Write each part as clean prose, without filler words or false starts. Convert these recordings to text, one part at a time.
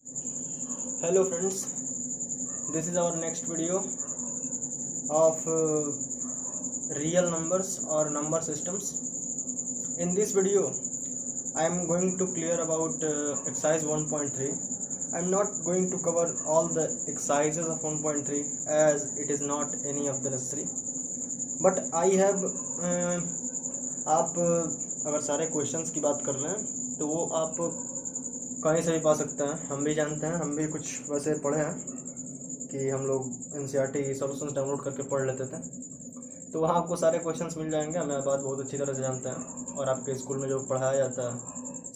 Hello friends, this is our next video of real numbers or number systems. In this video I am going to clear about exercise 1.3. I am not going to cover all the exercises of 1.3 as it is not any of the necessary, but I have आप अगर सारे questions की बात कर रहे हैं तो वो आप कहीं से भी पा सकते हैं। हम भी जानते हैं, हम भी कुछ वैसे पढ़े हैं कि हम लोग NCERT सॉल्यूशंस डाउनलोड करके पढ़ लेते थे, तो वहाँ आपको सारे क्वेश्चंस मिल जाएंगे। हमें बात बहुत अच्छी तरह से जानते हैं और आपके स्कूल में जो पढ़ाया जाता है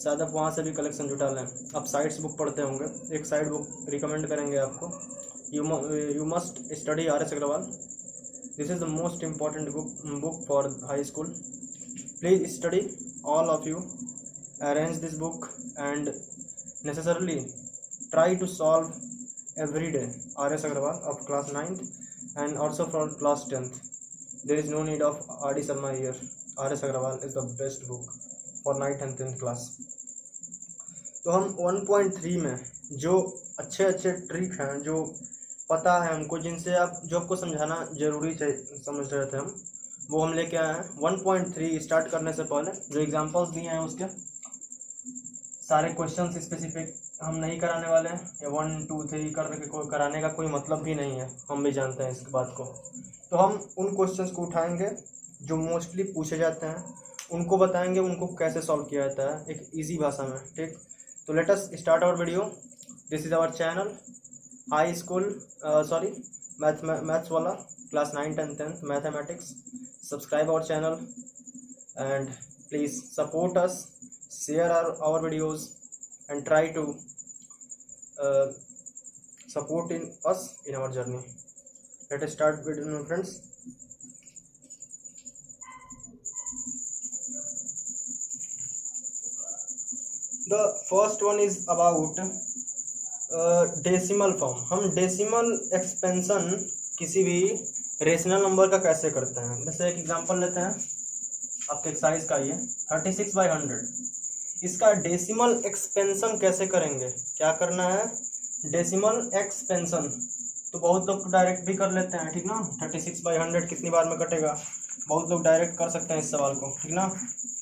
शायद आप वहाँ से भी कलेक्शन जुटा लें। आप साइट्स बुक पढ़ते होंगे, एक साइट बुक रिकमेंड करेंगे आपको, you must study RS Agarwal. This is the most important book for high school. Please study all of you, arrange this book and necessarily try to solve every day RS Agrawal of class 9th and also for class 10th. There is no need of RD Sharma here. RS Agrawal is the best book for 9th and 10th class. तो हम 1.3 में जो अच्छे अच्छे trick हैं, जो पता है हमको, जिनसे आप जो आपको समझाना जरूरी समझ रहे थे हम, वो हम लेके आए हैं। 1.3 स्टार्ट करने से पहले जो एग्जांपल्स दिए हैं उसके सारे क्वेश्चंस स्पेसिफिक हम नहीं कराने वाले हैं, या 1 2 3 कराने का कोई मतलब भी नहीं है, हम भी जानते हैं इस बात को। तो हम उन क्वेश्चंस को उठाएंगे जो मोस्टली पूछे जाते हैं, उनको बताएंगे उनको कैसे सॉल्व किया जाता है एक ईजी भाषा में। ठीक, तो let us start our video. This is our channel high school maths वाला class 9th and 10th mathematics. Subscribe our channel and please support us, share our videos and try to support us in our journey. Let us start with friends. The first one is about decimal form. हम decimal expansion किसी भी rational number का कैसे करते हैं। जैसे एक example लेते हैं आपके एक्सरसाइज का, ये 36/100, इसका डेसिमल एक्सपेंशन कैसे करेंगे, क्या करना है, डेसिमल एक्सपेंशन। तो बहुत लोग डायरेक्ट भी कर लेते हैं, ठीक ना। 36/100 कितनी बार में कटेगा, बहुत लोग डायरेक्ट कर सकते हैं इस सवाल को, ठीक ना,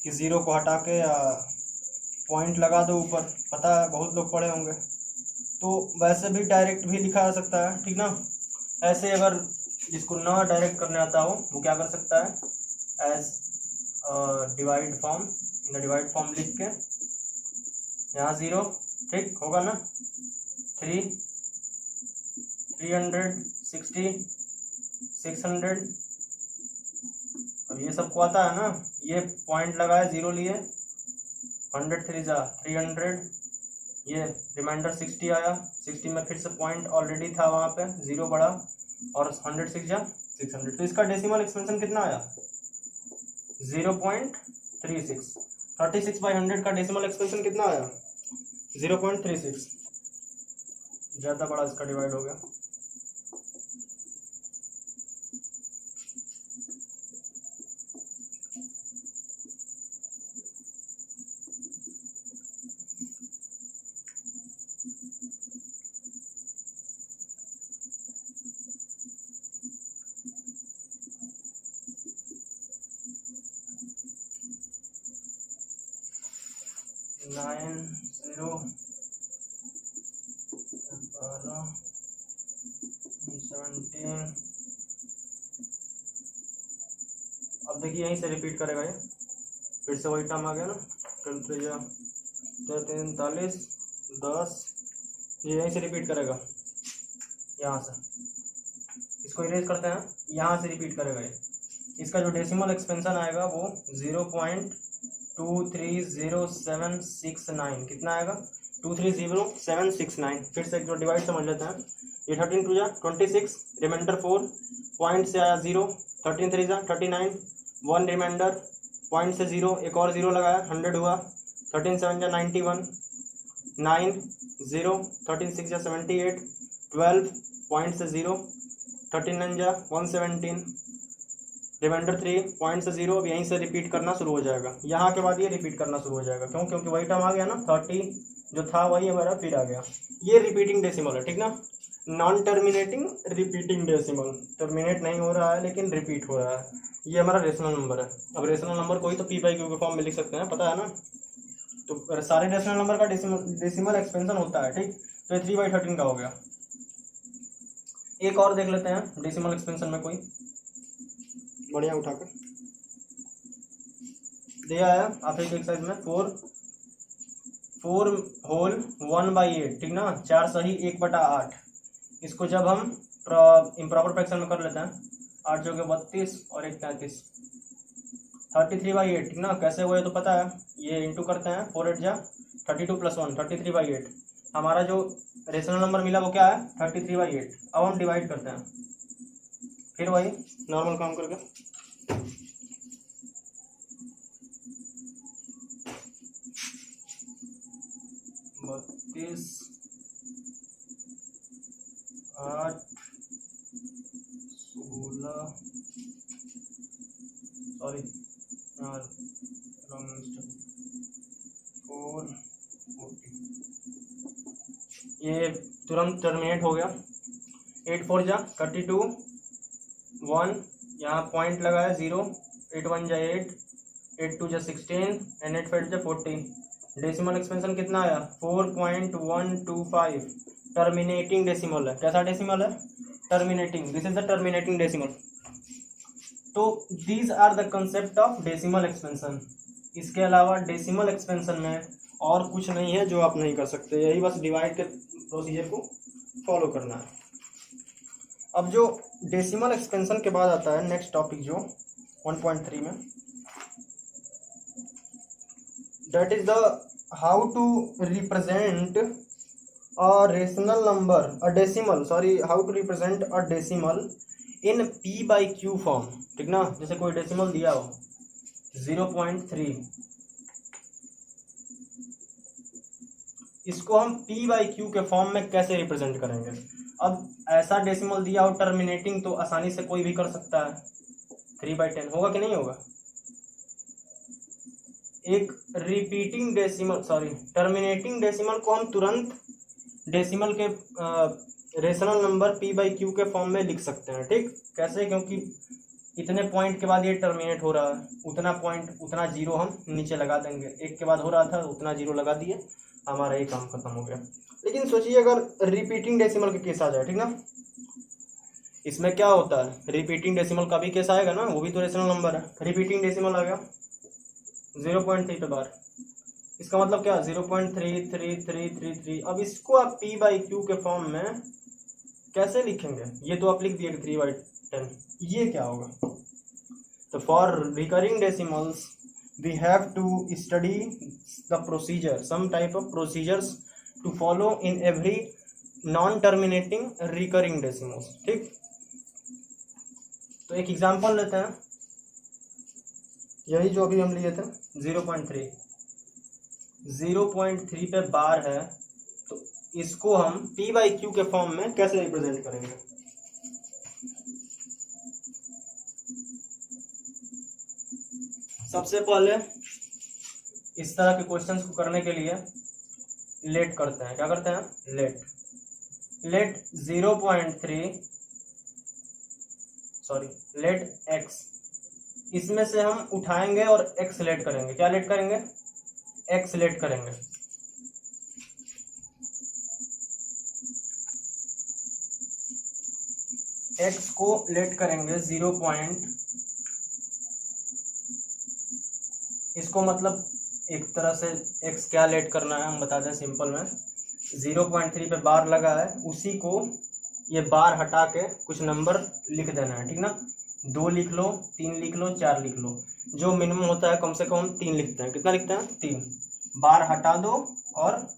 कि ज़ीरो को हटा के या पॉइंट लगा दो ऊपर, पता है बहुत लोग पढ़े होंगे। तो वैसे भी डायरेक्ट भी लिखा जा सकता है, ठीक ना। ऐसे अगर जिसको ना डायरेक्ट करने आता हो वो क्या कर सकता है, as divide form, in the divide form लिख के यहाँ 0, ठीक होगा ना, 3 360 600। अब ये सबको आता है ना, ये पॉइंट लगाए 0 लिए, 100 3 जा 300, ये रिमाइंडर 60 आया, 60 में फिर से पॉइंट ऑलरेडी था वहाँ पे, 0 बढ़ा और 106 जा 600। तो इसका डेसिमल एक्सपेंशन कितना आया, 0.36। 36/100 का डेसिमल एक्सपेंशन कितना आया, 0.36। ज़्यादा बड़ा इसका डिवाइड हो गया। नाइन 0 17। अब देखिए यहीं से रिपीट करेगा, ये फिर से वही टर्म आ गया ना, 43 10, ये यहीं से रिपीट करेगा, यहाँ से इसको इरेज करते हैं, यहाँ से रिपीट करेगा ये। इसका जो डेसिमल एक्सपेंशन आएगा वो 0.23069 कितना आएगा, 230,769। फिर से एक जो डिवाइड समझ लेते हैं, ये 13 2 जा 26, रिमाइंडर 4, पॉइंट से आया 0, 13 3 जा 39, 1 रिमाइंडर, पॉइंट से 0, एक और 0 लगाया, 100 हुआ, 13 7 जा 91, 9 0, 13 6 जा 78, 12 पॉइंट से 0, 13 9 जा 117, रिमाइंडर 3 पॉइंट से 0, अब यहीं से रिपीट करना शुरू हो जाएगा, यहाँ के बाद ये रिपीट करना शुरू हो जाएगा। क्यों? क्योंकि वही टर्म आ गया ना, 30 जो था वही हमारा फिर आ गया। ये रिपीटिंग डेसिमल है, ठीक ना, non terminating repeating decimal, terminate नहीं हो रहा है लेकिन रिपीट हो रहा है। ये हमारा रेशनल नंबर है। अब रेशनल नंबर कोई तो p/q के फॉर्म में लिख सकते हैं, पता है ना। तो सारे रेशनल नंबर का डेसिमल एक्सपेंशन होता है, ठीक। तो ये 3/13 का हो गया। एक और देख लेते हैं डेसिमल एक्सपेंशन में कोई बढ़िया उठाकर दिया है आप एक एक्सरसाइज में 4 होल 1/8, ठीक ना, 4 सही 1/8। इसको जब हम इम्प्रॉपर फ्रैक्शन में कर लेते हैं, 8 जो 32 और 1 33, 33/8, ठीक ना। कैसे हुए तो पता है, ये इंटू करते हैं, 4 8 जा 32 + 1 33/8। हमारा जो रेशनल नंबर मिला वो क्या है, 33/8। अब हम डिवाइड करते हैं, फिर वही नॉर्मल काम करके 32 8 16 सॉरी 4 ये तुरंत टर्मिनेट हो गया। 8 4 जा 32 1, यहाँ पॉइंट लगा है 0, 8 1 जा 8, 8 2 जा 16 एंड 8 5 जा 40। डेसिमल एक्सपेंशन कितना आया, 4.125। टर्मिनेटिंग डेसिमल है। कैसा डेसिमल है, terminating. This is the terminating decimal. तो these are the concept of decimal expansion. इसके अलावा डेसिमल एक्सपेंशन में और कुछ नहीं है जो आप नहीं कर सकते, यही बस डिवाइड के प्रोसीजर को फॉलो करना है। अब जो डेसिमल एक्सपेंशन के बाद आता है नेक्स्ट टॉपिक जो 1.3 में, that is the how to represent a rational number, a decimal, sorry, how to represent a decimal in p/q form, ठीक ना। जैसे कोई डेसिमल दिया हो 0.3, इसको हम p/q के फॉर्म में कैसे रिप्रेजेंट करेंगे। अब ऐसा डेसिमल दिया हो टर्मिनेटिंग, तो आसानी से कोई भी कर सकता है। 3/10 होगा कि नहीं होगा। एक repeating decimal, sorry terminating decimal को हम तुरंत डेसिमल के रेशनल नंबर p/q के फॉर्म में लिख सकते हैं, ठीक। कैसे, क्योंकि इतने पॉइंट के बाद ये टर्मिनेट हो रहा है, उतना पॉइंट उतना जीरो हम नीचे लगा देंगे। एक के बाद हो रहा था उतना जीरो लगा दिए, हमारा ये काम खत्म हो गया। लेकिन सोचिए अगर रिपीटिंग डेसिमल का केस आ जाए, ठीक ना, इसमें क्या होता है, रिपीटिंग डेसिमल का भी केस आएगा ना, वो भी तो रेशनल नंबर है। रिपीटिंग डेसिमल आ गया 0.3 पे बार, इसका मतलब क्या, 0.3333। अब इसको आप p/q के फॉर्म में कैसे लिखेंगे, ये तो आप लिख दिए 3/10, ये क्या होगा। तो for recurring decimals we have to study the procedure, some type of procedures to follow in every non terminating recurring decimals, ठीक। तो एक एग्जांपल लेते हैं, यही जो अभी हम लिए थे 0.3 पे बार है, तो इसको हम p/q के फॉर्म में कैसे रिप्रेजेंट करेंगे। सबसे पहले इस तरह के क्वेश्चंस को करने के लिए लेट करते हैं। क्या करते हैं, लेट 0.3 सॉरी लेट x, इसमें से हम उठाएंगे और x लेट करेंगे। क्या लेट करेंगे, x लेट करेंगे। x को लेट करेंगे 0 पॉइंट, इसको मतलब एक तरह से x क्या लेट करना है हम बता दें सिंपल में। 0.3 पे बार लगा है, उसी को ये बार हटा के कुछ नंबर लिख देना है, ठीक ना। 2 लिख लो, 3 लिख लो, 4 लिख लो, जो मिनिमम होता है कम से कम हम 3 लिखते हैं। कितना लिखते हैं, 3। बार हटा दो और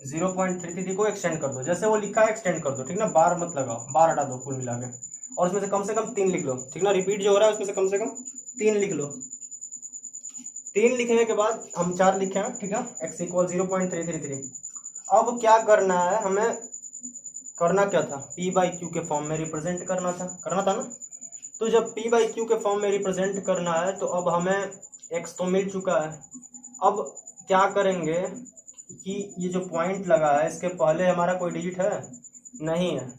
0.33 को एक्सटेंड कर दो, जैसे वो लिखा है एक्सटेंड कर दो, ठीक ना। बार मत लगाओ, बार हटा दो कुल मिला के, और उसमें से कम 3 लिख लो, ठीक ना। रिपीट जो हो रहा है उसमें से कम 3 लिख लो। 3 लिखने के बाद हम 4 लिखे हैं, ठीक है। x = 0.333। अब क्या करना है हमें, करना क्या था, p/q के फॉर्म में रिप्रेजेंट करना था ना। तो जब p बाई क्यू के फॉर्म में रिप्रेजेंट करना है तो अब हमें x तो मिल चुका है। अब क्या करेंगे कि ये जो पॉइंट लगा है इसके पहले हमारा कोई डिजिट है नहीं है,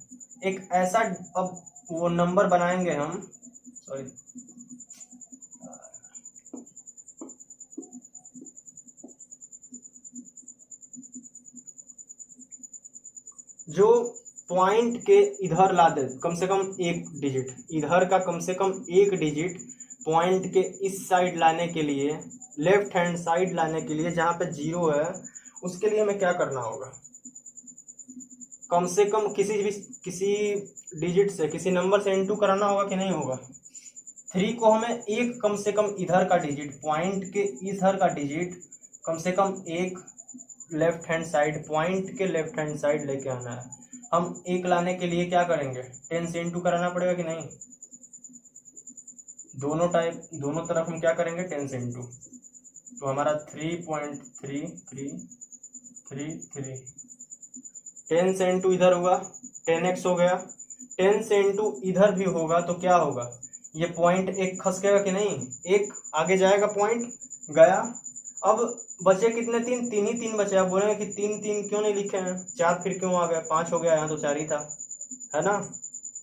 एक ऐसा अब वो नंबर बनाएंगे हम, सॉरी जो पॉइंट के इधर ला दे कम से कम एक डिजिट, इधर का कम से कम एक डिजिट पॉइंट के इस साइड लाने के लिए, लेफ्ट हैंड साइड लाने के लिए जहाँ पे 0 है, उसके लिए हमें क्या करना होगा, कम से कम किसी डिजिट से, किसी नंबर से इनटू कराना होगा कि नहीं होगा। 3 को हमें एक कम से कम इधर का डिजिट, पॉइंट के इधर का डिजिट कम से कम एक लेफ्ट हैंड साइड, पॉइंट के लेफ्ट हैंड साइड लेके आना है। हम एक लाने के लिए क्या करेंगे, 10 से इनटू कराना पड़ेगा कि नहीं, दोनों तरफ हम क्या करेंगे 10 से इनटू, तो हमारा 3.3333 10 से इनटू इधर हुआ 10x हो गया, 10 से इनटू इधर भी होगा तो क्या होगा, ये पॉइंट एक खस गया कि नहीं, एक आगे जाएगा पॉइंट गया। अब बचे कितने, 3 ही 3 बचे। आप बोलेंगे कि 3 क्यों नहीं लिखे हैं, 4 फिर क्यों आ गया, 5 हो गया, यहाँ तो 4 ही था, है ना।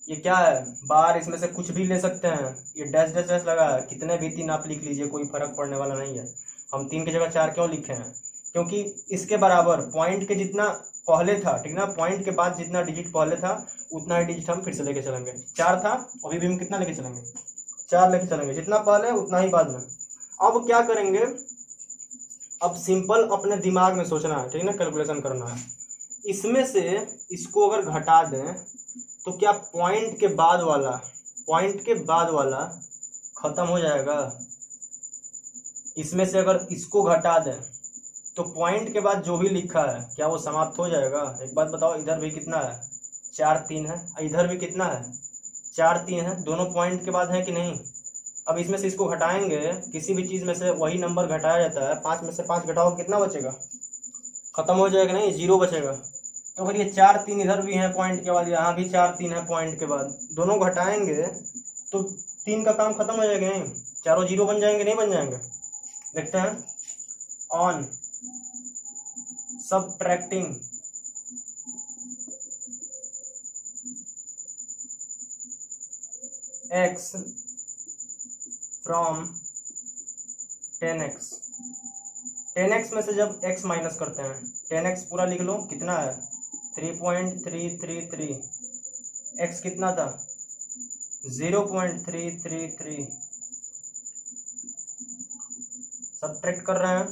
ये क्या है, बार इसमें से कुछ भी ले सकते हैं, ये डैश डैश डैश लगा है, कितने भी 3 आप लिख लीजिए, कोई फर्क पड़ने वाला नहीं है। हम 3 की जगह 4 क्यों लिखे हैं, क्योंकि इसके बराबर पॉइंट के जितना पहले था, ठीक ना, पॉइंट के बाद जितना डिजिट पहले था उतना ही डिजिट हम फिर से लेके चलेंगे। 4 था, अभी भी हम कितना लेके चलेंगे, 4 लेके चलेंगे, जितना पहले उतना ही बाद में। अब क्या करेंगे, अब सिंपल अपने दिमाग में सोचना है, ठीक ना, कैलकुलेशन करना है। इसमें से इसको अगर घटा दें तो क्या पॉइंट के बाद वाला खत्म हो जाएगा। इसमें से अगर इसको घटा दें तो पॉइंट के बाद जो भी लिखा है क्या वो समाप्त हो जाएगा। एक बात बताओ, इधर भी कितना है, 4 3 है, इधर भी कितना है, 4 3 है, दोनों पॉइंट के बाद है कि नहीं। अब इसमें से इसको घटाएंगे, किसी भी चीज में से वही नंबर घटाया जाता है, 5 में से 5 घटाओ कितना बचेगा, खत्म हो जाएगा नहीं, 0 बचेगा। तो अगर ये 4 3 इधर भी है पॉइंट के बाद, यहाँ भी 4 3 है पॉइंट के बाद, दोनों घटाएंगे तो 3 का काम खत्म हो जाएगा नहीं, चारों 0 बन जाएंगे, नहीं बन जाएंगे। देखते हैं, on subtracting x from 10x, 10x में से जब x माइनस करते हैं, 10x पूरा लिख लो, कितना है 3.333, x कितना था 0.333, सब्ट्रैक्ट कर रहे हैं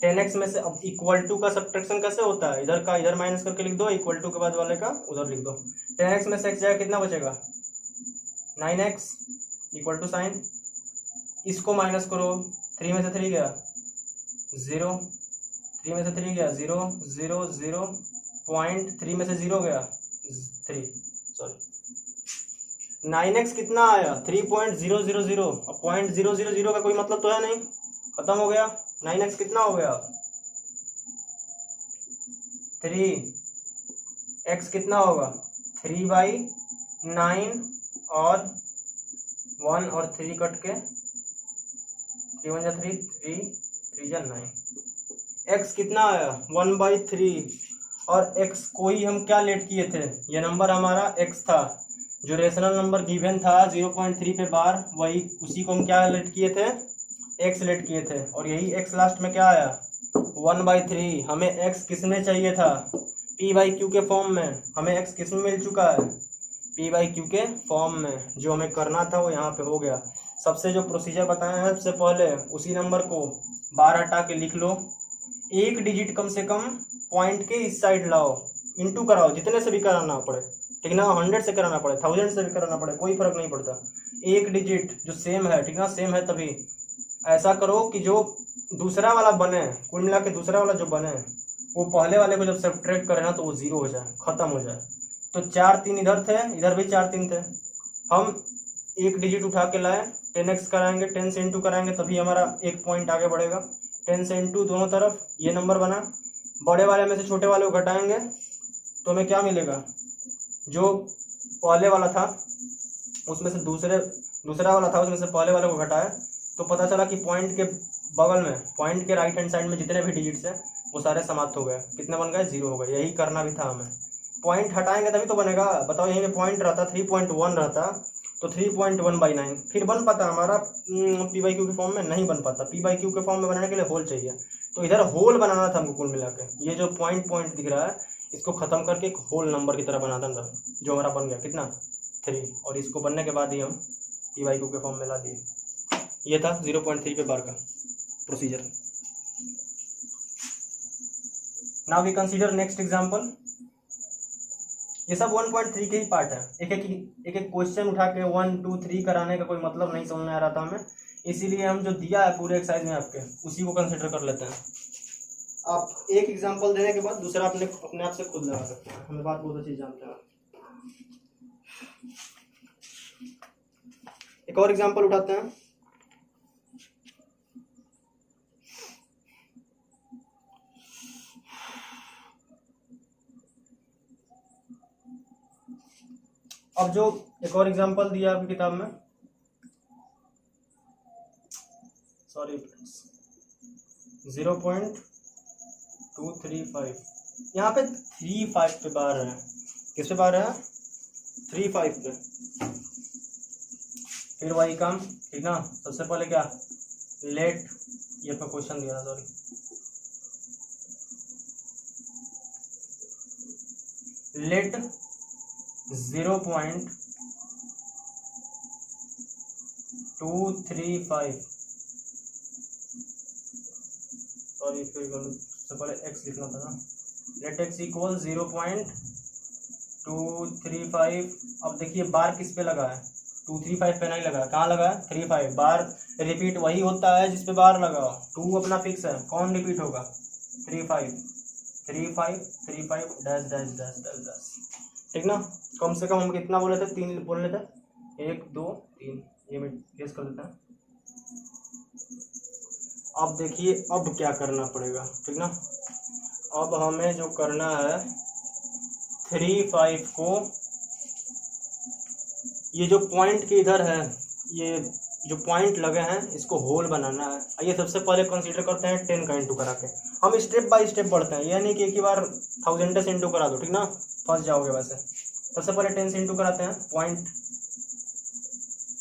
10x में से। अब इक्वल टू का सब्ट्रैक्शन कैसे होता है, इधर का इधर माइनस करके लिख दो, इक्वल टू के बाद वाले का उधर लिख दो। 10x में से x जाएगा, कितना बचेगा 9x इक्वल टू साइन, इसको माइनस करो, 3 में से 3 गया 0, 3 में से 3 गया 0 0 0, पॉइंट 3 में से 0 गया 3, सॉरी 9x कितना आया 3.000। अब 0.000 का कोई मतलब तो है नहीं, खत्म हो गया। 9x कितना हो गया 3, x कितना होगा 3/9 और 1 और 3 कट के 3 1 3 3 3 9, x कितना आया 1/3, और x को ही हम क्या लेट किए थे, ये नंबर हमारा x था, जो रेशनल नंबर गिवन था 0.3 पे बार, वही उसी को हम क्या लेट किए थे, x लेट किए थे, और यही x लास्ट में क्या आया 1/3। हमें x किसमें चाहिए था, p/q के फॉर्म में, हमें x किसमें मिल चुका है, p/q के फॉर्म में। जो हमें करना था वो यहाँ पे हो गया। सबसे जो प्रोसीजर बताया है सबसे पहले, उसी नंबर को बार हटा के लिख लो, एक डिजिट कम से कम पॉइंट के इस साइड लाओ, इनटू कराओ, जितने से भी कराना पड़े, ठीक ना, 100 से कराना पड़े, 1000 से भी कराना पड़े, कोई फर्क नहीं पड़ता, एक डिजिट जो सेम है, ठीक ना, सेम है तभी ऐसा करो कि जो दूसरा वाला बने, कुल मिला के दूसरा वाला जो बने वो पहले वाले को जब सब्ट्रैक्ट करे ना तो वो 0 हो जाए, खत्म हो जाए। तो 4 3 इधर थे, इधर भी 4 3 थे, हम एक डिजिट उठा के लाए, 10x कराएंगे, 10 से इंटू कराएंगे तभी हमारा एक पॉइंट आगे बढ़ेगा, 10 से इंटू दोनों तरफ, ये नंबर बना। बड़े वाले में से छोटे वाले को घटाएंगे तो हमें क्या मिलेगा, जो पहले वाला था उसमें से दूसरा वाला था, उसमें से पहले वाले को घटाया तो पता चला कि पॉइंट के बगल में, पॉइंट के राइट हैंड साइड में जितने भी डिजिट्स हैं वो सारे समाप्त हो गए। कितने बन गए? 0 हो गए। यही करना भी था हमें। पॉइंट हटाएंगे तभी तो बनेगा। बताओ, यहीं पे पॉइंट रहता 3.1 रहता तो 3.1/9 फिर बन पाता हमारा p/q के फॉर्म में? नहीं बन पाता। p/q के फॉर्म में बनाने के लिए होल चाहिए, तो इधर होल बनाना था हमको। कुल मिला के ये जो पॉइंट दिख रहा है इसको खत्म करके एक होल नंबर की तरह बनाना था, जो हमारा बन गया कितना? 3। और इसको बनने के बाद ही हम p/q के फॉर्म में ला दिए। ये था 0.3 पे बार का procedure. Now we consider next example. ये सब 1.3 के ही पार्ट है। एक एक क्वेश्चन उठा के 1 2 3 कराने का कोई मतलब नहीं समझ में आ रहा था हमें, इसीलिए हम जो दिया है पूरे एक्सरसाइज में आपके उसी को कंसीडर कर लेते हैं। आप एक एग्जांपल देने के बाद दूसरा अपने आप से खुद लगा सकते हैं। हमें बात बहुत अच्छी जानते हैं। एक और एग्जांपल उठाते हैं। अब जो एक और एग्जांपल दिया आपकी किताब में, सॉरी, 0.235, यहाँ पे 3.5 पे बार है। किस पे बार है? 3.5 पे। फिर वही काम, ठीक ना। सबसे पहले क्या? लेट, ये पे क्वेश्चन दिया था, सॉरी, लेट 0.235, सॉरी फिर सबसे पहले x लिखना था ना। Let x equal 0.235। अब देखिए बार किस पे लगा है? 235 पे नहीं लगा। कहाँ लगा है? 35। बार रिपीट वही होता है जिस पे बार लगाओ। 2 अपना फिक्स है, कौन रिपीट होगा? 35 35 35 dash dash dash dash dash, ठीक ना। कम से कम हम कितना बोले थे? 3 बोल रहे थे। 1 2 3, ये मैं गेस कर देता है। अब देखिए अब क्या करना पड़ेगा, ठीक ना। अब हमें जो करना है 3.5 को, ये जो पॉइंट के इधर है, ये जो पॉइंट लगे हैं इसको होल बनाना है। आइए सबसे पहले कंसीडर करते हैं 10 का इंटू करा के। हम स्टेप बाय स्टेप बढ़ते हैं, यानी कि एक ही बार 1000 से इंटू करा दो, ठीक ना, फंस जाओगे वैसे। सबसे पहले 10 से इंटू कराते हैं। पॉइंट,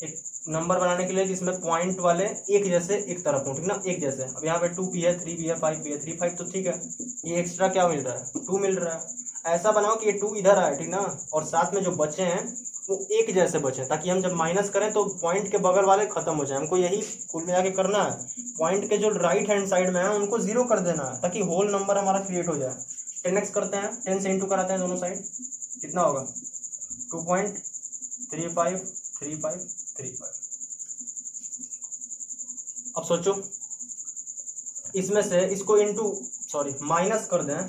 एक नंबर बनाने के लिए जिसमें पॉइंट वाले एक जैसे एक तरफ हो, ठीक ना, एक जैसे। अब यहाँ पे 2 भी है, 3 भी है, 5 भी है। 3 5 तो ठीक है। ये एक्स्ट्रा क्या मिल रहा है? 2 मिल रहा है। ऐसा बनाओ कि ये 2 इधर आए, ठीक ना, और साथ में जो बचे हैं वो एक जैसे बचे, ताकि हम जब माइनस करें तो पॉइंट के बगल वाले खत्म हो जाए। हमको यही कुल मिला के करना है। पॉइंट के जो राइट हैंड साइड में है उनको 0 कर देना है, ताकि होल नंबर हमारा क्रिएट हो जाए। 10x करते हैं, 10 से इंटू कराते हैं दोनों साइड। कितना होगा? 2.353535। अब सोचो, इसमें से इसको इंटू, सॉरी, माइनस कर दें,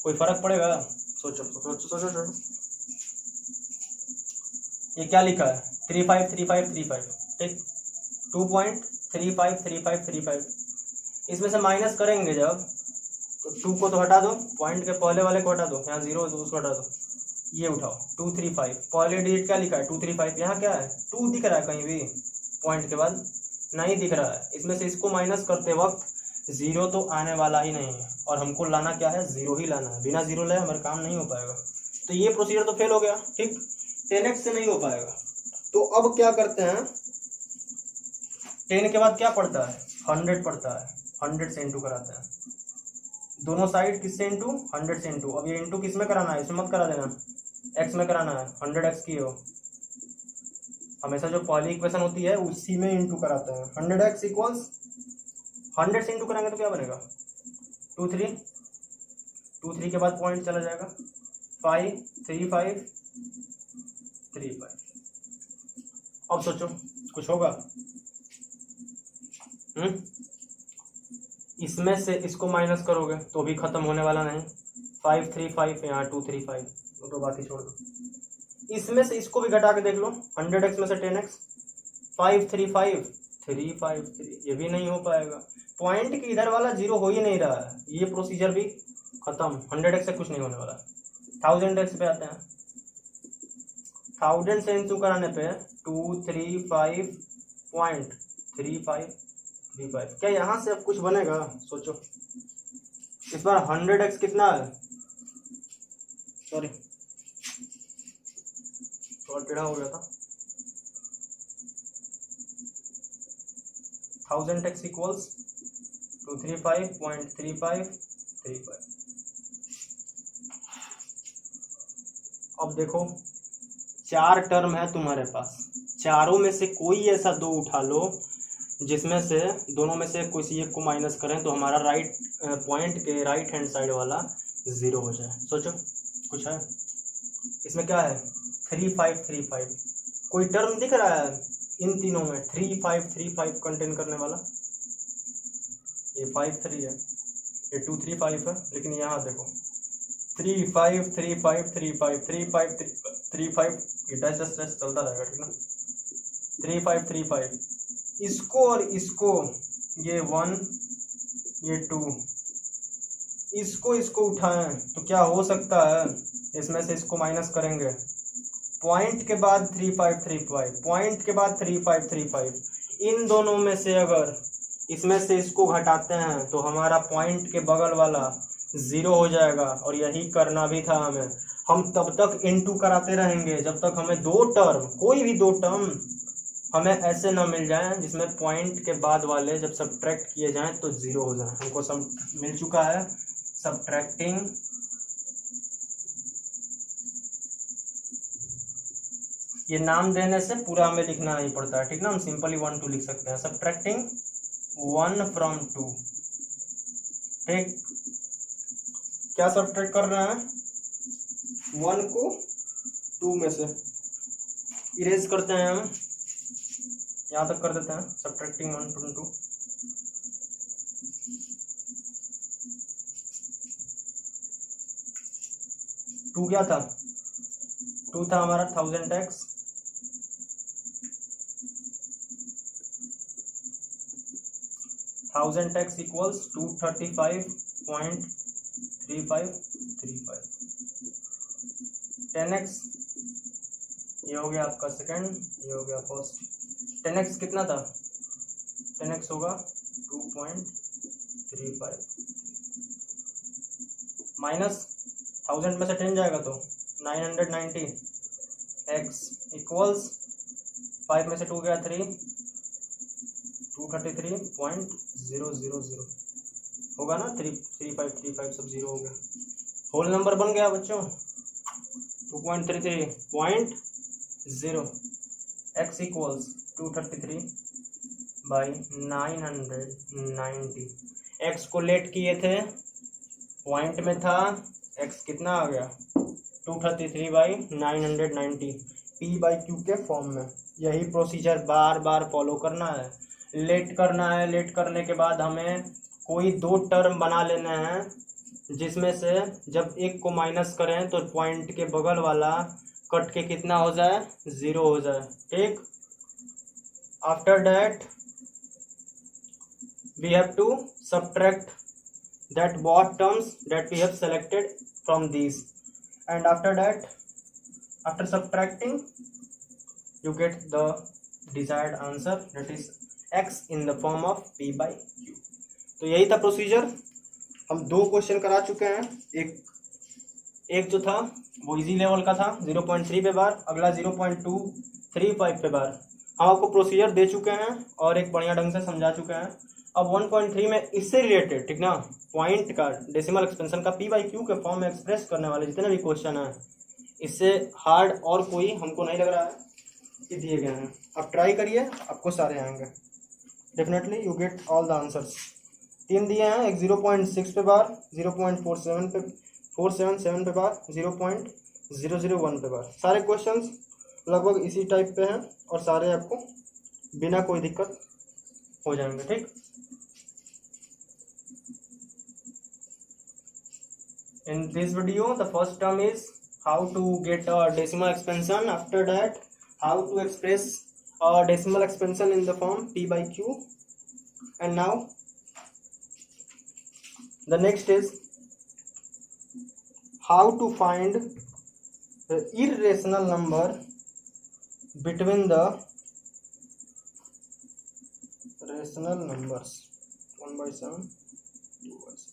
कोई फर्क पड़ेगा? सोचो सोचो सोचो सोचो। ये क्या लिखा है? 353535, ठीक। 2.353535। इसमें से माइनस करेंगे जब, तो 2 को तो हटा दो, पॉइंट के पहले वाले को हटा दो, यहाँ 0 है तो उसको हटा दो। ये उठाओ 235, पहले डिजिट क्या लिखा है? 235। यहाँ क्या है? 2 दिख रहा है कहीं भी पॉइंट के बाद? नहीं दिख रहा है। इसमें से इसको माइनस करते वक्त 0 तो आने वाला ही नहीं है, और हमको लाना क्या है? 0 ही लाना है। बिना 0 लाए हमारा काम नहीं हो पाएगा। तो ये प्रोसीजर तो फेल हो गया, ठीक। 10x से नहीं हो पाएगा। तो अब क्या करते हैं? 10 के बाद क्या पड़ता है? 100 पड़ता है। 100 से इंटू कराते हैं दोनों साइड। किससे इंटू? 100 से इंटू। अब ये इंटू किस में कराना है? इसमें मत करा देना, x में कराना है। 100x की हो, हमेशा जो पहली इक्वेशन होती है उसी में इंटू कराते हैं। 100x इक्वल्स 100 से इंटू करेंगे तो क्या बनेगा? 2 3 के बाद पॉइंट चला जाएगा। 5 3 5 3 5। अब सोचो कुछ होगा? इसमें से इसको माइनस करोगे तो भी खत्म होने वाला नहीं। 5 3 5, यहाँ 2 3 5, तो बाकी छोड़ दो। इसमें से इसको भी घटा के देख लो। 100x में से 10x, 5 3 5 3 5 3, ये भी नहीं हो पाएगा। पॉइंट के इधर वाला 0 हो ही नहीं रहा है, ये प्रोसीजर भी खत्म। 100x से कुछ नहीं होने वाला। 1000x पे आते हैं। 1000 से इंटू कराने पे 235.3535। क्या यहाँ से अब कुछ बनेगा? सोचो। इस बार 100x कितना है? सॉरी थोड़ा टेढ़ा हो गया था। 1000x equals 235.3535। अब देखो 4 टर्म है तुम्हारे पास, चारों में से कोई ऐसा 2 उठा लो जिसमें से दोनों में से किसी एक को माइनस करें तो हमारा राइट पॉइंट के राइट हैंड साइड वाला 0 हो जाए। सोचो कुछ है इसमें? क्या है? 3535। कोई टर्म दिख रहा है इन तीनों में 3535 कंटेन करने वाला? ये 53 है, ये 235 है, लेकिन यहाँ देखो 3535353535 ये डैश डैश डैश चलता रहेगा, ठीक ना? 3535 इसको और इसको, ये 1 ये 2, इसको उठाएं तो क्या हो सकता है? इसमें से इसको माइनस करेंगे, पॉइंट के बाद 3535, पॉइंट के बाद 3535, इन दोनों में से अगर इसमें से इसको घटाते हैं तो हमारा पॉइंट के बगल वाला 0 हो जाएगा। और यही करना भी था हमें। हम तब तक इनटू कराते रहेंगे जब तक हमें 2 टर्म, कोई भी 2 टर्म हमें ऐसे ना मिल जाए जिसमें पॉइंट के बाद वाले जब सब्ट्रैक्ट किए जाएं तो 0 हो जाए। हमको सब मिल चुका है। सब्ट्रैक्टिंग ये नाम देने से पूरा हमें लिखना नहीं पड़ता है, ठीक ना? हम सिंपली 1 2 लिख सकते हैं। सब्ट्रैक्टिंग 1 from 2, ठीक? क्या सब्ट्रैक्ट कर रहे हैं? 1 को 2 में से इरेज करते हैं हम, यहाँ तक कर देते हैं। सब्ट्रैक्टिंग 1 from 2, टू क्या था? 2 था हमारा 1000x, 1000x इक्वल्स 235.3535। 10x ये हो गया आपका सेकंड, ये हो गया फर्स्ट। 10x कितना था? 10x होगा 2.35 माइनस 1000 में से 10 जाएगा तो 990। x इक्वल्स 5 में से 2 गया 3, 233.000 होगा ना? 3535 सब 0 हो गया। होल नंबर बन गया बच्चों 2.33.0। x equals 233/990। x को लेट किए थे, पॉइंट में था, x कितना आ गया? 233/990 p/q के फॉर्म में। यही प्रोसीजर बार बार फॉलो करना है। लेट करना है, लेट करने के बाद हमें कोई 2 टर्म बना लेना है जिसमें से जब एक को माइनस करें तो पॉइंट के बगल वाला कट के कितना हो जाए? 0 हो जाए, ठीक? After that we have to subtract that both terms that we have selected from these, and after that, after subtracting, you get the desired answer, that is x in the form of p/q। तो यही था procedure. हम 2 question करा चुके हैं। एक जो था वो इजी लेवल का था 0.3 पे बार, अगला 0.235 पे बार। हम आपको प्रोसीजर दे चुके हैं और एक बढ़िया ढंग से समझा चुके हैं। अब 1.3 में इससे रिलेटेड, ठीक ना, पॉइंट का डेसिमल एक्सपेंशन का p/q के फॉर्म में एक्सप्रेस करने वाले जितने भी क्वेश्चन हैं, इससे हार्ड और कोई हमको नहीं लग रहा है कि दिए गए हैं। आप ट्राई करिए, आपको सारे आएंगे, definitely you get all the answers. 3 दिए हैं, एक 0.6 पे बार, 0.477 पे बार, 0.001 पे बार। सारे क्वेश्चंस लगभग इसी टाइप पे हैं और सारे आपको बिना कोई दिक्कत हो जाएंगे, ठीक? In this video, the first term is how to get a decimal expansion. After that, how to express a decimal expansion in the form p/q. And now, the next is how to find the irrational number between the rational numbers 1/7, 2/7.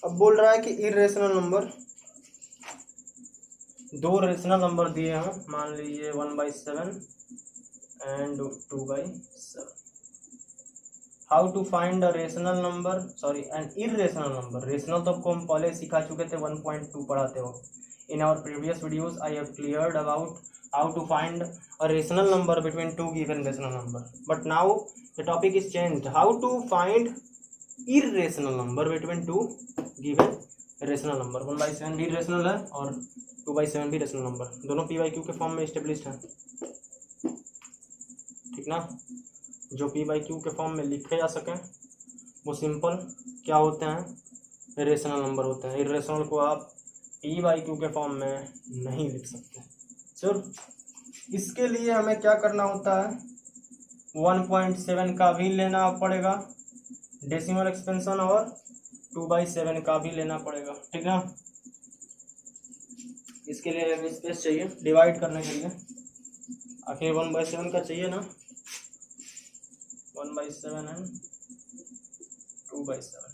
अब बोल रहा है कि irrational number, दो rational number दिए हैं, मान लीजिए 1/7 and 2/7. How to find a rational number, sorry an irrational number. Rational तो आपको हम पहले सिखा चुके थे 1.2 पढ़ाते हो. In our previous videos I have cleared about how to find a rational number between two given rational number. But now the topic is changed. How to find irrational number between two given rational number. 1/7 भी rational है और 2/7 भी rational number, दोनों p/q के form में established है. ठीक ना. जो p/q के फॉर्म में लिखे जा सके वो सिंपल क्या होते हैं, रेशनल नंबर होते हैं. इरेशनल को आप p/q के फॉर्म में नहीं लिख सकते. सर इसके लिए हमें क्या करना होता है, 1.7 का भी लेना पड़ेगा डेसिमल एक्सपेंशन और 2/7 का भी लेना पड़ेगा. ठीक ना. इसके लिए हमें स्पेस चाहिए डिवाइड करने के लिए. आखिर 1/7 का चाहिए ना. 1/7 एंड 2/7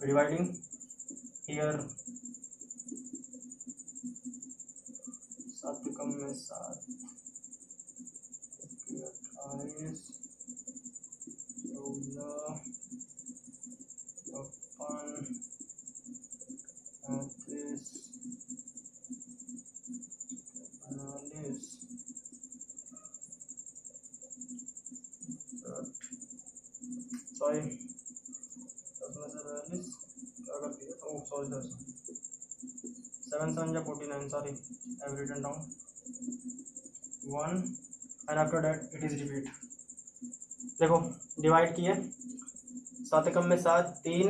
डिवाइडिंग हियर. 7 कम में 7, 28, 14, 35, 45, सॉरी 10 में से 42 क्या कर दिया. ओह सॉरी 7 7 या 49, sorry I have written down 1 and after that it is repeat. देखो डिवाइड किए, 7 कम में 7, 3,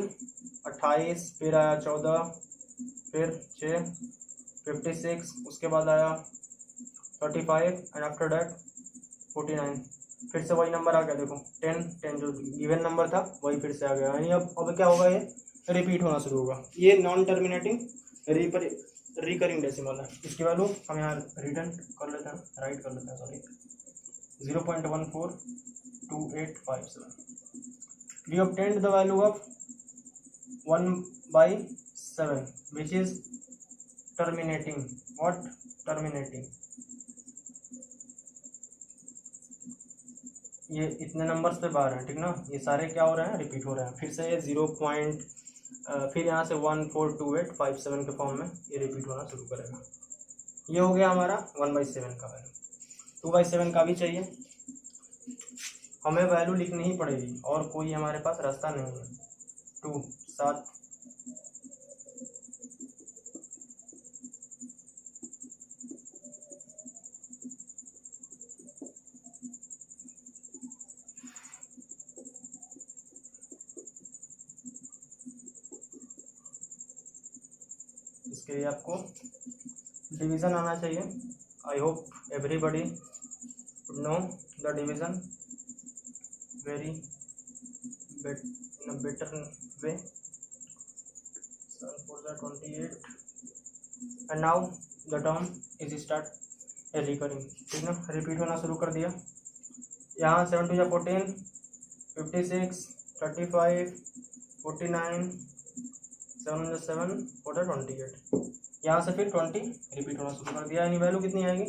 28, फिर आया 14, फिर 6, 56, उसके बाद आया 35 एंड आफ्टर दैट 49. फिर से वही नंबर आ गया. देखो 10 जो गिवन नंबर था वही फिर से आ गया. यानी अब क्या होगा, ये रिपीट होना शुरू होगा. ये नॉन टर्मिनेटिंग रिकरिंग डेसिमल है. इसकी वैल्यू हम यहाँ रिटर्न कर लेते हैं, राइट कर लेते हैं, sorry 0.142857. We obtained the value of 1/7 which is terminating. What terminating? ये इतने नंबर्स पे बार हैं. ठीक ना. ये सारे क्या हो रहे हैं, रिपीट हो रहे हैं. फिर से ये 0. फिर यहाँ से 142857 के फॉर्म में ये रिपीट होना शुरू करेगा. ये हो गया हमारा 1/7 का वैल्यू. 2/7 का भी चाहिए. हमें वैल्यू लिखनी ही पड़ेगी और कोई हमारे पास रास्ता नहीं है. 2 7 इसके लिए आपको डिवीज़न आना चाहिए. I hope everybody know the division very in a better way. 7 4 28 and now the term is start recurring. ठीक ना. रिपीट होना शुरू कर दिया. यहाँ 7 2 14, 56, 35, 49, 7 7 4 28. यहाँ से फिर 20 रिपीट होना शुरू कर दिया. यानी वैल्यू कितनी आएगी,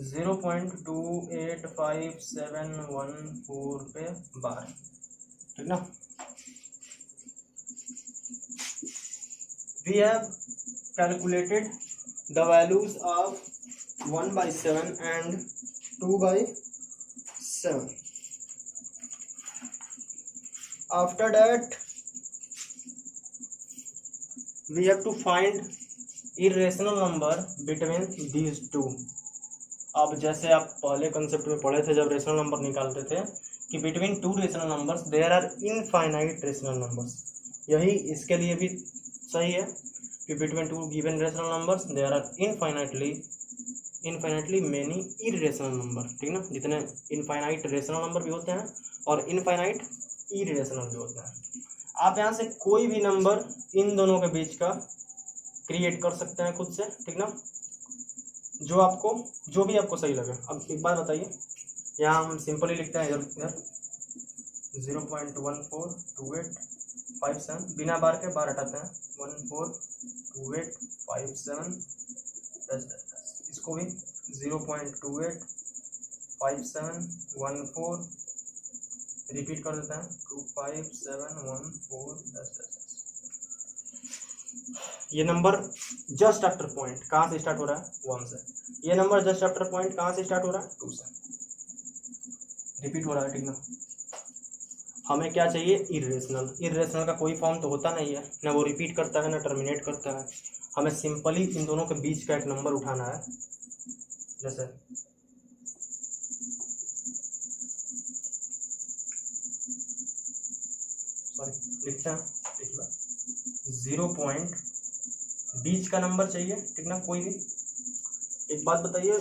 0.285714 पे बार. ठीक ना. We have calculated the values of 1/7 and 2/7. After that we have to find irrational number between these two. अब जैसे आप पहले कंसेप्ट में पढ़े थे जब रेशनल नंबर निकालते थे कि between two rational numbers there are infinite rational numbers. यही इसके लिए भी सही है कि between two given rational numbers there are infinitely infinitely many irrational number, ठीक ना, जितने इनफाइनाइट रेशनल नंबर भी होते हैं और इनफाइनाइट इरेशनल भी होते हैं। आप यहाँ से कोई भी नंबर इन दोनों के बीच का क्रिएट कर सकते हैं खुद से, ठीक ना, जो भी आपको सही लगे। अब एक बात बताइए, यहाँ हम सिंपली लिखते हैं इधर 0.142857, बिना बार के बार हटाते हैं 142857, इसको भी 0.285714 रिपीट कर देते हैं 25714 ये नंबर जस्ट आफ्टर पॉइंट कहाँ से स्टार्ट हो रहा है? 1 से। ये नंबर जस्ट आफ्टर पॉइंट कहाँ से स्टार्ट हो रहा है? 2 से। रिपीट हो रहा है, ठीक ना। हमें क्या चाहिए? इरेशनल। इरेशनल का कोई फॉर्म तो होता नहीं है, ना वो रिपीट करता है ना टर्मिनेट करता है। हमें सिंपली इन दोनों के बीच का एक नंबर उठाना है। जैसे लिखते हैं, देखिए 0 पॉइंट बीच का नंबर चाहिए, ठीक ना, कोई भी। एक बात बताइए,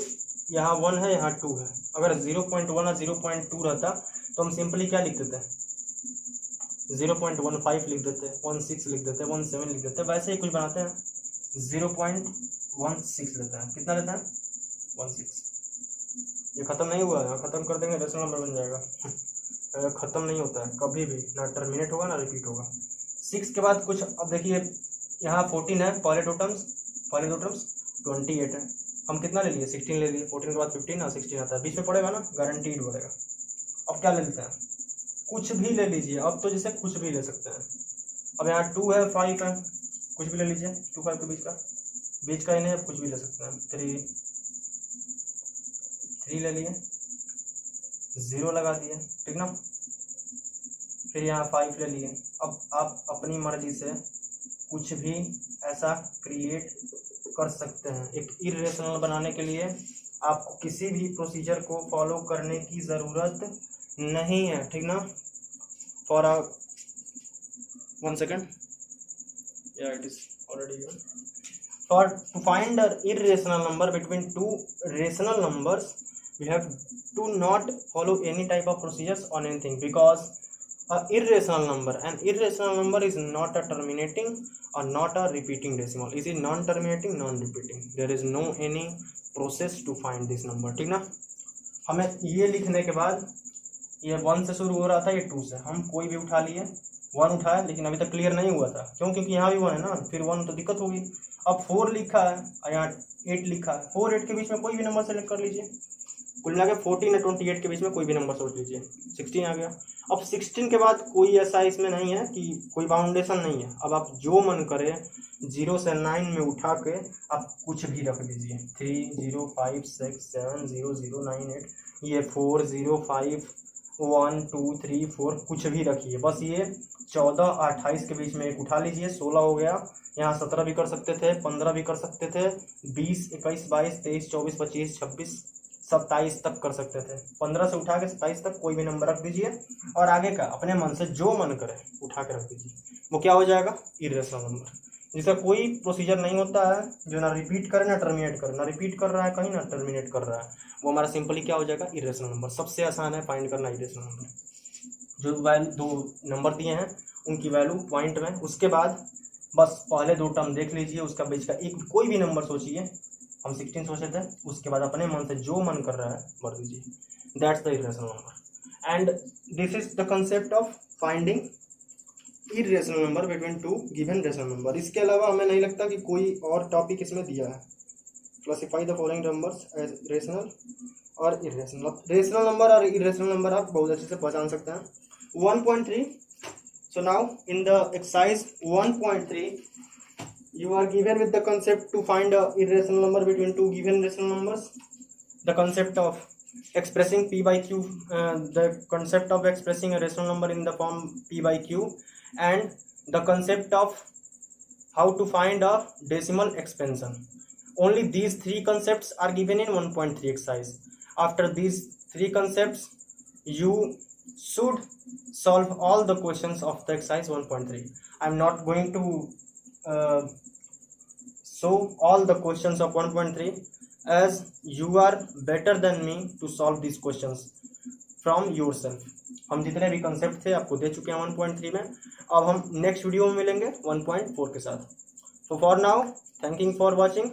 यहाँ 1 है, यहाँ 2 है। अगर 0.1 और 0.2 रहता तो हम सिंपली क्या लिख देते हैं? 0.15 लिख देते, 16 लिख देते, 17 लिख देते। वैसे ही कुछ बनाते हैं, 0.16 लेते हैं। कितना लेते हैं? 16। ये खत्म नहीं हुआ है, खत्म कर देंगे रेशनल नंबर बन जाएगा। खत्म नहीं होता है कभी भी, ना टर्मिनेट होगा ना रिपीट होगा। 6 के बाद कुछ, अब देखिए यहाँ 14 है, पहले दो टर्म्स 28 है। हम कितना ले लिए? 16 ले लिए। 14 के बाद 15 और 16 आता है, बीच में पड़ेगा ना, गारंटीड पड़ेगा। अब क्या ले लेते हैं? कुछ भी ले लीजिए, अब तो जैसे कुछ भी ले सकते हैं। अब यहाँ 2 है, 5 है, कुछ भी ले लीजिए। 2 5 के बीच का इन्हें कुछ भी ले सकते हैं। 3 ले लिए, 0 लगा दिए, ठीक ना। फिर यहाँ 5 ले लिए। अब आप अपनी मर्जी से कुछ भी ऐसा क्रिएट कर सकते हैं। एक इरेशनल बनाने के लिए आपको किसी भी प्रोसीजर को फॉलो करने की ज़रूरत नहीं है, ठीक ना। For 1 second, yeah it is already here. For to find an irrational number between two rational numbers, we have to not follow any type of procedures on anything, because an irrational number is not a terminating or not a repeating decimal. Is it non-terminating, non-repeating? There is no any process to find this number, ठीक ना। हमें ये लिखने के बाद, ये 1 से शुरू हो रहा था, ये 2 से, हम कोई भी उठा लिए। 1 उठाया, लेकिन अभी तक क्लियर नहीं हुआ था, क्यों? क्योंकि यहाँ भी 1 है ना, फिर 1 तो दिक्कत होगी। अब 4 लिखा है और यहाँ 8 लिखा है। 4 8 के बीच में कोई भी नंबर सेलेक्ट कर लीजिए। कुल मिला के 14 और 28 के बीच में कोई भी नंबर सोच लीजिए। 16 आ गया। अब 16 के बाद कोई ऐसा इसमें नहीं है कि कोई बाउंडेशन नहीं है। अब आप जो मन करे 0 से 9 में उठा के आप कुछ भी रख दीजिए। 3 0 5 6 7 0 0 9 8, ये 4 0 5 1 2 3 4, कुछ भी रखिए। बस ये 14 और 28 के बीच में एक उठा लीजिए। 16 हो गया, यहाँ 17 भी कर सकते थे, 15 भी कर सकते थे, 20 21 22 23 24 25 26 27 तक कर सकते थे। 15 से उठा के 27 तक कोई भी नंबर रख दीजिए, और आगे का अपने मन से जो मन करे उठा के रख दीजिए। वो क्या हो जाएगा? इरेशनल नंबर, जिसका कोई प्रोसीजर नहीं होता है, जो ना रिपीट करे ना टर्मिनेट करे, ना रिपीट कर रहा है कहीं ना टर्मिनेट कर रहा है, वो हमारा सिंपली क्या हो जाएगा? Irrational number. सबसे आसान है फाइंड करना इरेशनल नंबर। जो वैल्यू 2 नंबर दिए हैं उनकी वैल्यू पॉइंट में, उसके बाद बस पहले 2 टर्म देख लीजिए, उसका बीच का एक कोई भी नंबर सोचिए। हम 16 सोचे थे, उसके बाद अपने मन से जो मन कर रहा है भर दीजिए। That's the irrational number, and this is the concept of finding irrational number between 2 given rational number. इसके अलावा हमें नहीं लगता कि कोई और टॉपिक इसमें दिया है। Classify the following numbers as rational और इरेशनल। रेशनल नंबर और इरेशनल नंबर आप बहुत अच्छे से पहचान सकते हैं। 1.3, so now in the exercise 1.3 you are given with the concept to find a irrational number between 2 given rational numbers. The concept of expressing p by q, the concept of expressing a rational number in the form p by q, and the concept of how to find a decimal expansion. Only these 3 concepts are given in 1.3 exercise. After these 3 concepts you should solve all the questions of the exercise 1.3. I am not going to show all the questions of 1.3. as you are better than me to solve these questions from yourself. हम जितने भी concept थे आपको दे चुके हैं 1.3 में. अब हम नेक्स्ट वीडियो में मिलेंगे 1.4 के साथ. So for now, thanking for watching.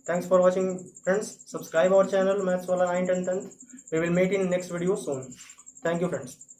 Thanks for watching, friends. Subscribe our channel Maths Wala 9th and 10th. We will meet in next video soon. Thank you, friends.